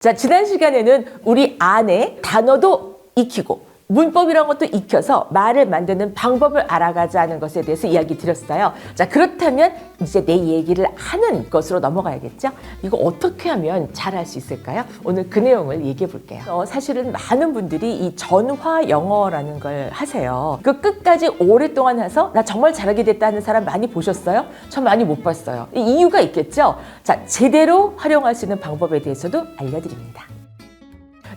자, 지난 시간에는 우리 안에 단어도 익히고 문법이란 것도 익혀서 말을 만드는 방법을 알아가자는 것에 대해서 이야기 드렸어요. 자, 그렇다면 이제 내 얘기를 하는 것으로 넘어가야겠죠? 이거 어떻게 하면 잘할 수 있을까요? 오늘 그 내용을 얘기해 볼게요. 사실은 많은 분들이 이 전화 영어라는 걸 하세요. 그 끝까지 오랫동안 해서 나 정말 잘하게 됐다는 사람 많이 보셨어요? 전 많이 못 봤어요. 이유가 있겠죠? 자, 제대로 활용할 수 있는 방법에 대해서도 알려드립니다.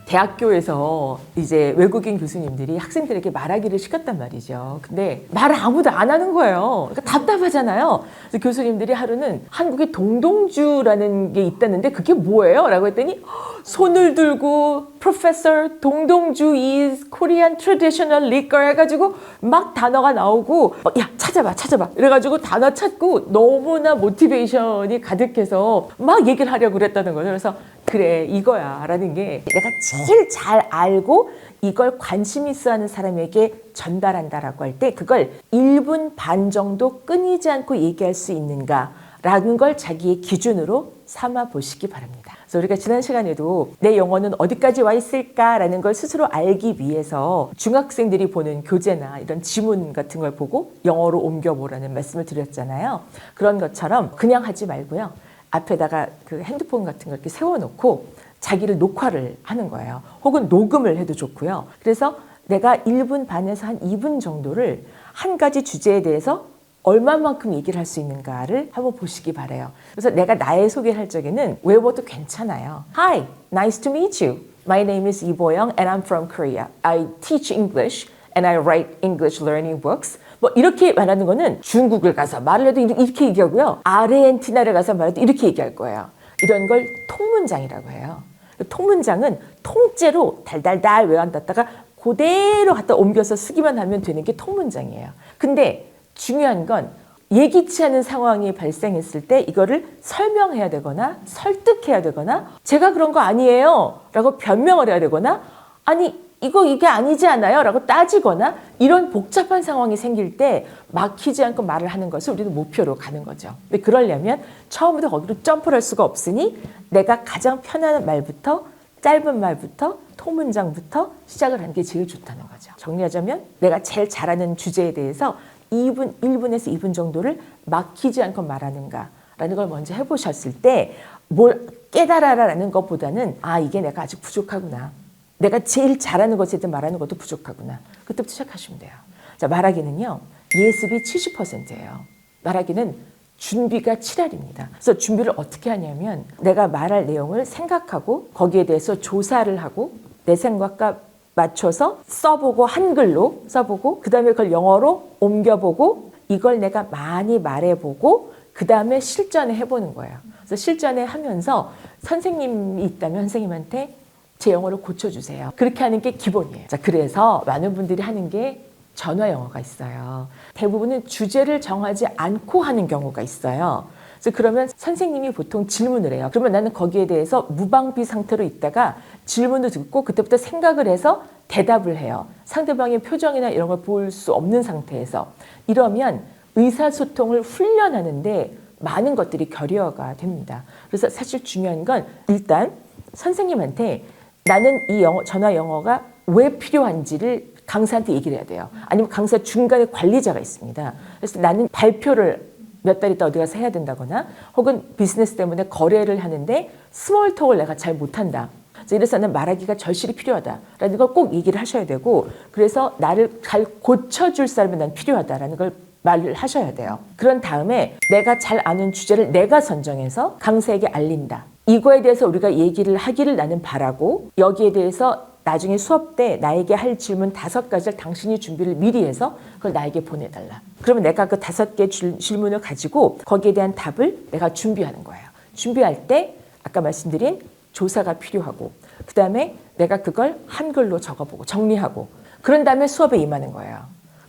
대학교에서 이제 외국인 교수님들이 학생들에게 말하기를 시켰단 말이죠. 근데 말을 아무도 안 하는 거예요. 그러니까 답답하잖아요. 그래서 교수님들이 하루는 한국에 동동주라는 게 있다는데 그게 뭐예요? 라고 했더니 손을 들고 Professor 동동주 is Korean traditional liquor 해가지고 막 단어가 나오고 야 찾아봐 이래가지고 단어 찾고 너무나 모티베이션이 가득해서 막 얘기를 하려고 그랬다는 거죠. 그래서 그래 이거야 라는 게 내가 제일 잘 알고 이걸 관심 있어 하는 사람에게 전달한다라고 할 때 그걸 1분 반 정도 끊이지 않고 얘기할 수 있는가 라는 걸 자기의 기준으로 삼아 보시기 바랍니다. 그래서 우리가 지난 시간에도 내 영어는 어디까지 와 있을까라는 걸 스스로 알기 위해서 중학생들이 보는 교재나 이런 지문 같은 걸 보고 영어로 옮겨보라는 말씀을 드렸잖아요. 그런 것처럼 그냥 하지 말고요. 앞에다가 그 핸드폰 같은 걸 이렇게 세워놓고 자기를 녹화를 하는 거예요. 혹은 녹음을 해도 좋고요. 그래서 내가 1분 반에서 한 2분 정도를 한 가지 주제에 대해서 얼마만큼 얘기를 할 수 있는가를 한번 보시기 바라요. 그래서 내가 나의 소개를 할 적에는 외워도 괜찮아요. Hi, nice to meet you. My name is 이보영 and I'm from Korea. I teach English and I write English learning books. 뭐 이렇게 말하는 거는 중국을 가서 말을 해도 이렇게 얘기하고요. 아르헨티나를 가서 말해도 이렇게 얘기할 거예요. 이런 걸 통문장이라고 해요. 통문장은 통째로 달달달 외워놨다가 그대로 갖다 옮겨서 쓰기만 하면 되는 게 통문장이에요. 근데 중요한 건 예기치 않은 상황이 발생했을 때 이거를 설명해야 되거나 설득해야 되거나 제가 그런 거 아니에요 라고 변명을 해야 되거나 아니 이게 아니지 않아요? 라고 따지거나 이런 복잡한 상황이 생길 때 막히지 않고 말을 하는 것을 우리는 목표로 가는 거죠. 근데 그러려면 처음부터 거기로 점프를 할 수가 없으니 내가 가장 편한 말부터 짧은 말부터 통문장부터 시작을 하는 게 제일 좋다는 거죠. 정리하자면 내가 제일 잘하는 주제에 대해서 1분에서 2분 정도를 막히지 않고 말하는가라는 걸 먼저 해보셨을 때 뭘 깨달아라라는 것보다는 아 이게 내가 아직 부족하구나. 내가 제일 잘하는 것에 대해 말하는 것도 부족하구나. 그때부터 시작하시면 돼요. 자, 말하기는요. 예습이 70%예요. 말하기는 준비가 7할입니다. 그래서 준비를 어떻게 하냐면 내가 말할 내용을 생각하고 거기에 대해서 조사를 하고 내 생각과 맞춰서 써보고 한글로 써보고 그 다음에 그걸 영어로 옮겨보고 이걸 내가 많이 말해보고 그 다음에 실전에 해보는 거예요. 그래서 실전에 하면서 선생님이 있다면 선생님한테 제 영어를 고쳐주세요. 그렇게 하는 게 기본이에요. 자, 그래서 많은 분들이 하는 게 전화 영어가 있어요. 대부분은 주제를 정하지 않고 하는 경우가 있어요. 그래서 그러면 선생님이 보통 질문을 해요. 그러면 나는 거기에 대해서 무방비 상태로 있다가 질문을 듣고 그때부터 생각을 해서 대답을 해요. 상대방의 표정이나 이런 걸 볼 수 없는 상태에서. 이러면 의사소통을 훈련하는데 많은 것들이 결여가 됩니다. 그래서 사실 중요한 건 일단 선생님한테 나는 이 전화 영어가 왜 필요한지를 강사한테 얘기를 해야 돼요. 아니면 강사 중간에 관리자가 있습니다. 그래서 나는 발표를 몇 달 있다 어디 가서 해야 된다거나 혹은 비즈니스 때문에 거래를 하는데 스몰 톡을 내가 잘 못한다. 이래서 나는 말하기가 절실히 필요하다라는 걸 꼭 얘기를 하셔야 되고 그래서 나를 잘 고쳐줄 사람이 난 필요하다라는 걸 말을 하셔야 돼요. 그런 다음에 내가 잘 아는 주제를 내가 선정해서 강사에게 알린다. 이거에 대해서 우리가 얘기를 하기를 나는 바라고 여기에 대해서 나중에 수업 때 나에게 할 질문 5가지를 당신이 준비를 미리 해서 그걸 나에게 보내달라. 그러면 내가 그 5개 질문을 가지고 거기에 대한 답을 내가 준비하는 거예요. 준비할 때 아까 말씀드린 조사가 필요하고 그 다음에 내가 그걸 한글로 적어보고 정리하고 그런 다음에 수업에 임하는 거예요.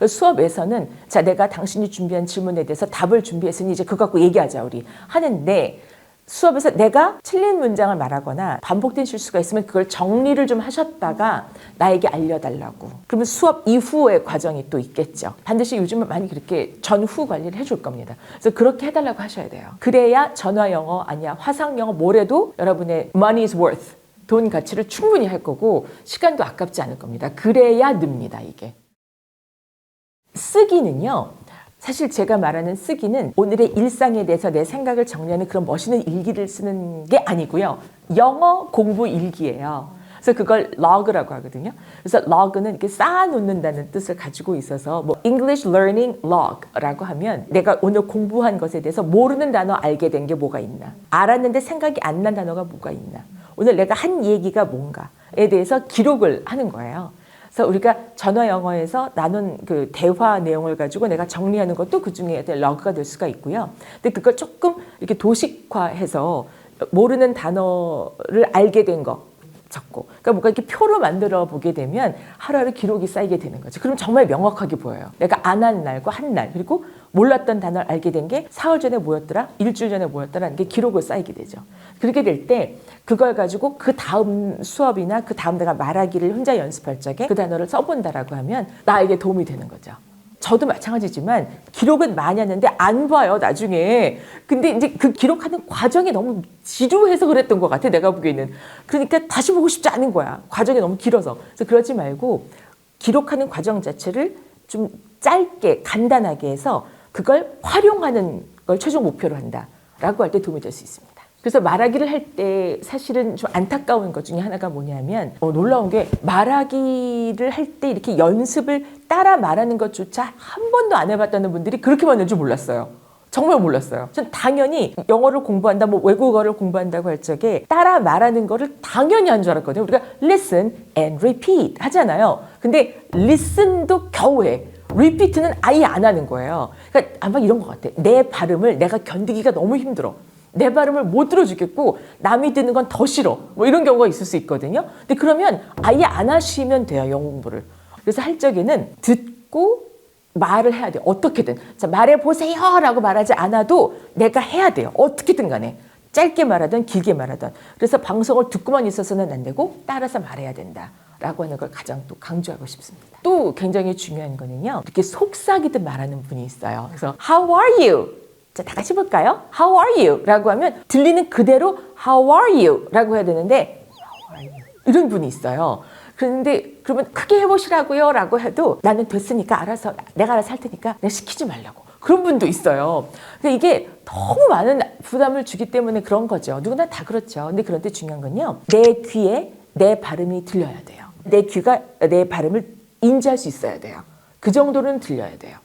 수업에서는 자 내가 당신이 준비한 질문에 대해서 답을 준비했으니 이제 그거 갖고 얘기하자 우리 하는데 수업에서 내가 틀린 문장을 말하거나 반복된 실수가 있으면 그걸 정리를 좀 하셨다가 나에게 알려달라고. 그러면 수업 이후의 과정이 또 있겠죠. 반드시 요즘은 많이 그렇게 전후 관리를 해줄 겁니다. 그래서 그렇게 해달라고 하셔야 돼요. 그래야 전화 영어 아니야 화상 영어 뭐래도 여러분의 money is worth 돈 가치를 충분히 할 거고 시간도 아깝지 않을 겁니다. 그래야 늡니다, 이게. 쓰기는요. 사실 제가 말하는 쓰기는 오늘의 일상에 대해서 내 생각을 정리하는 그런 멋있는 일기를 쓰는 게 아니고요. 영어 공부 일기예요. 그래서 그걸 log라고 하거든요. 그래서 log는 이렇게 쌓아놓는다는 뜻을 가지고 있어서 뭐 English Learning Log라고 하면 내가 오늘 공부한 것에 대해서 모르는 단어 알게 된 게 뭐가 있나, 알았는데 생각이 안 난 단어가 뭐가 있나, 오늘 내가 한 얘기가 뭔가에 대해서 기록을 하는 거예요. 그래서 우리가 전화 영어에서 나눈 그 대화 내용을 가지고 내가 정리하는 것도 그 중에 러그가 될 수가 있고요. 근데 그걸 조금 이렇게 도식화해서 모르는 단어를 알게 된 거 적고, 그러니까 뭔가 이렇게 표로 만들어 보게 되면 하루하루 기록이 쌓이게 되는 거죠. 그럼 정말 명확하게 보여요. 내가 안 한 날과 한 날, 그리고 몰랐던 단어를 알게 된 게 사흘 전에 뭐였더라, 일주일 전에 뭐였더라는 게 기록을 쌓이게 되죠. 그렇게 될 때 그걸 가지고 그 다음 수업이나 그 다음 내가 말하기를 혼자 연습할 적에 그 단어를 써본다라고 하면 나에게 도움이 되는 거죠. 저도 마찬가지지만 기록은 많이 하는데 안 봐요, 나중에. 근데 이제 그 기록하는 과정이 너무 지루해서 그랬던 것 같아, 내가 보기에는. 그러니까 다시 보고 싶지 않은 거야, 과정이 너무 길어서. 그래서 그러지 말고 기록하는 과정 자체를 좀 짧게 간단하게 해서 그걸 활용하는 걸 최종 목표로 한다라고 할 때 도움이 될 수 있습니다. 그래서 말하기를 할 때 사실은 좀 안타까운 것 중에 하나가 뭐냐면 놀라운 게 말하기를 할 때 이렇게 연습을 따라 말하는 것조차 한 번도 안 해봤다는 분들이 그렇게 많은 줄 몰랐어요. 정말 몰랐어요. 전 당연히 영어를 공부한다, 뭐 외국어를 공부한다고 할 적에 따라 말하는 거를 당연히 한 줄 알았거든요. 우리가 listen and repeat 하잖아요. 근데 listen도 겨우 해. repeat는 아예 안 하는 거예요. 그러니까 아마 이런 것 같아. 내 발음을 내가 견디기가 너무 힘들어. 내 발음을 못 들어주겠고 남이 듣는 건 더 싫어. 뭐 이런 경우가 있을 수 있거든요. 근데 그러면 아예 안 하시면 돼요, 영어 공부를. 그래서 할 적에는 듣고 말을 해야 돼요. 어떻게든. 자, 말해보세요 라고 말하지 않아도 내가 해야 돼요. 어떻게든 간에. 짧게 말하든 길게 말하든. 그래서 방송을 듣고만 있어서는 안 되고 따라서 말해야 된다 라고 하는 걸 가장 또 강조하고 싶습니다. 또 굉장히 중요한 거는요, 이렇게 속삭이듯 말하는 분이 있어요. 그래서 How are you? 자, 다 같이 볼까요? How are you? 라고 하면 들리는 그대로 How are you? 라고 해야 되는데 How are you? 이런 분이 있어요. 그런데 그러면 크게 해보시라고요 라고 해도 나는 됐으니까 알아서 내가 알아서 할 테니까 내가 시키지 말라고. 그런 분도 있어요. 근데 이게 너무 많은 부담을 주기 때문에 그런 거죠. 누구나 다 그렇죠. 근데 그런데 중요한 건요, 내 귀에 내 발음이 들려야 돼요. 내 귀가 내 발음을 인지할 수 있어야 돼요. 그 정도는 들려야 돼요.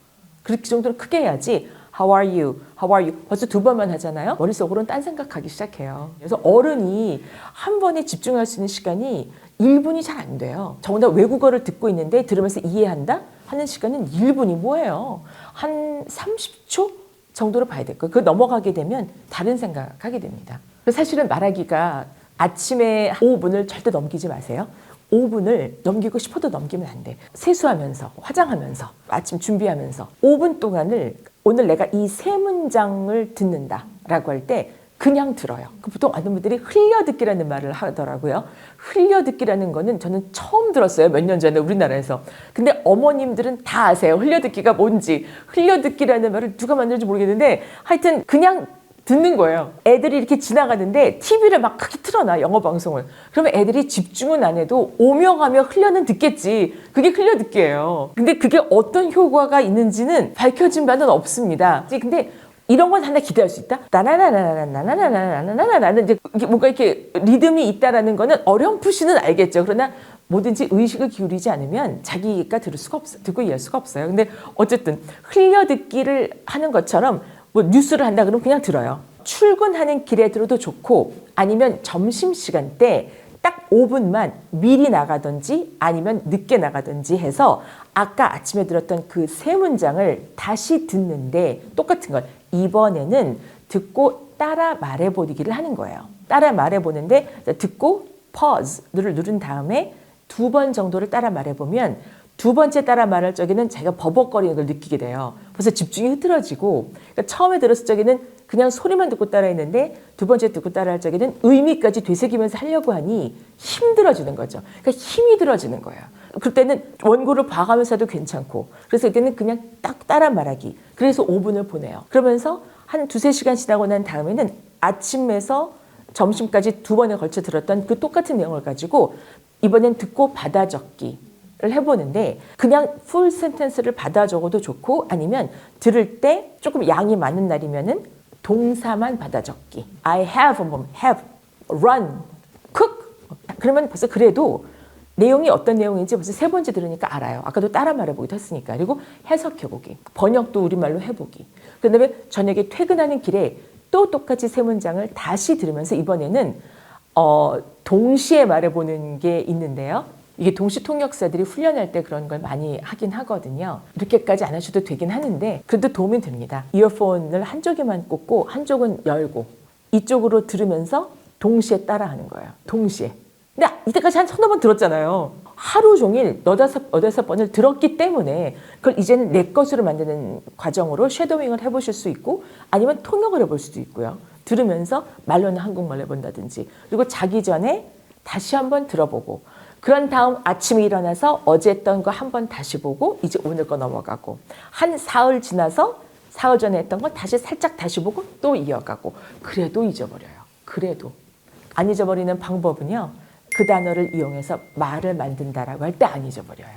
그 정도는 크게 해야지 How are you? How are you? 벌써 두 번만 하잖아요. 머릿속으로는 딴 생각하기 시작해요. 그래서 어른이 한 번에 집중할 수 있는 시간이 1분이 잘 안 돼요. 더군다나 외국어를 듣고 있는데 들으면서 이해한다 하는 시간은 1분이 뭐예요? 한 30초 정도로 봐야 될 거예요. 그 넘어가게 되면 다른 생각하게 됩니다. 사실은 말하기가 아침에 5분을 절대 넘기지 마세요. 5분을 넘기고 싶어도 넘기면 안 돼. 세수하면서, 화장하면서, 아침 준비하면서 5분 동안을 오늘 내가 이 세 문장을 듣는다라고 할 때 그냥 들어요. 보통 많은 분들이 흘려듣기라는 말을 하더라고요. 흘려듣기라는 거는 저는 처음 들었어요. 몇 년 전에 우리나라에서. 근데 어머님들은 다 아세요. 흘려듣기가 뭔지. 흘려듣기라는 말을 누가 만들지 모르겠는데 하여튼 그냥 듣는 거예요. 애들이 이렇게 지나가는데 TV를 막 크게 틀어놔, 영어 방송을. 그러면 애들이 집중은 안 해도 오며 가며 흘려는 듣겠지. 그게 흘려듣기예요. 근데 그게 어떤 효과가 있는지는 밝혀진 바는 없습니다. 근데 이런 건 하나 기대할 수 있다. 나나나나나나나나나나나나나는 이제 뭔가 이렇게 리듬이 있다라는 거는 어렴풋이는 알겠죠. 그러나 뭐든지 의식을 기울이지 않으면 자기가 들을 수가 없어, 듣고 이해할 수가 없어요. 근데 어쨌든 흘려듣기를 하는 것처럼 뭐 뉴스를 한다 그러면 그냥 들어요. 출근하는 길에 들어도 좋고 아니면 점심시간 때 딱 5분만 미리 나가든지 아니면 늦게 나가든지 해서 아까 아침에 들었던 그 세 문장을 다시 듣는데 똑같은 걸 이번에는 듣고 따라 말해보기를 하는 거예요. 따라 말해보는데 듣고 pause를 누른 다음에 2번 정도를 따라 말해보면 두 번째 따라 말할 적에는 자기가 버벅거리는 걸 느끼게 돼요. 그래서 집중이 흐트러지고, 그러니까 처음에 들었을 적에는 그냥 소리만 듣고 따라했는데 두 번째 듣고 따라할 적에는 의미까지 되새기면서 하려고 하니 힘들어지는 거죠. 그러니까 힘이 들어지는 거예요. 그때는 원고를 봐가면서 도 괜찮고, 그래서 이때는 그냥 딱 따라 말하기. 그래서 5분을 보내요. 그러면서 한 2-3시간 지나고 난 다음에는 아침에서 점심까지 2번에 걸쳐 들었던 그 똑같은 내용을 가지고 이번엔 듣고 받아 적기를 해보는데 그냥 풀 센텐스를 받아 적어도 좋고 아니면 들을 때 조금 양이 많은 날이면은 동사만 받아 적기. I have, have, run, cook. 그러면 벌써 그래도 내용이 어떤 내용인지 벌써 3번째 들으니까 알아요. 아까도 따라 말해보기도 했으니까. 그리고 해석해보기. 번역도 우리말로 해보기. 그 다음에 저녁에 퇴근하는 길에 또 똑같이 3문장을 다시 들으면서 이번에는 동시에 말해보는 게 있는데요. 이게 동시 통역사들이 훈련할 때 그런 걸 많이 하긴 하거든요. 이렇게까지 안 하셔도 되긴 하는데 그래도 도움이 됩니다. 이어폰을 한쪽에만 꽂고 한쪽은 열고 이쪽으로 들으면서 동시에 따라하는 거예요. 동시에. 근데 이때까지 한 1,000번 들었잖아요. 하루 종일 5번을 들었기 때문에 그걸 이제는 내 것으로 만드는 과정으로 쉐도잉을 해보실 수 있고 아니면 통역을 해볼 수도 있고요. 들으면서 말로는 한국말 해본다든지 그리고 자기 전에 다시 한번 들어보고 그런 다음 아침에 일어나서 어제 했던 거 한번 다시 보고 이제 오늘 거 넘어가고 한 사흘 지나서 사흘 전에 했던 거 다시 살짝 다시 보고 또 이어가고 그래도 잊어버려요. 그래도 안 잊어버리는 방법은요. 그 단어를 이용해서 말을 만든다라고 할 때 안 잊어버려요.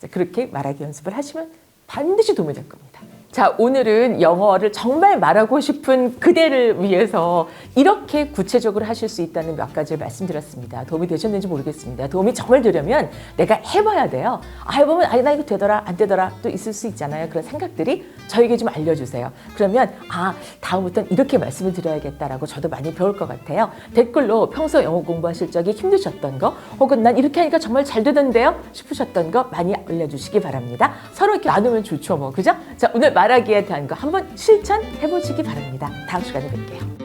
그렇게 말하기 연습을 하시면 반드시 도움이 될 겁니다. 자, 오늘은 영어를 정말 말하고 싶은 그대를 위해서 이렇게 구체적으로 하실 수 있다는 몇 가지를 말씀드렸습니다. 도움이 되셨는지 모르겠습니다. 도움이 정말 되려면 내가 해봐야 돼요. 해보면 나 이거 되더라 안 되더라 또 있을 수 있잖아요. 그런 생각들이 저에게 좀 알려주세요. 그러면 다음부터는 이렇게 말씀을 드려야겠다라고 저도 많이 배울 것 같아요. 댓글로 평소 영어 공부하실 적에 힘드셨던 거 혹은 난 이렇게 하니까 정말 잘 되던데요 싶으셨던 거 많이 알려주시기 바랍니다. 서로 이렇게 나누면 좋죠 뭐 그죠? 자, 오늘 말하기에 대한 거 한번 실천해보시기 바랍니다. 다음 시간에 뵐게요.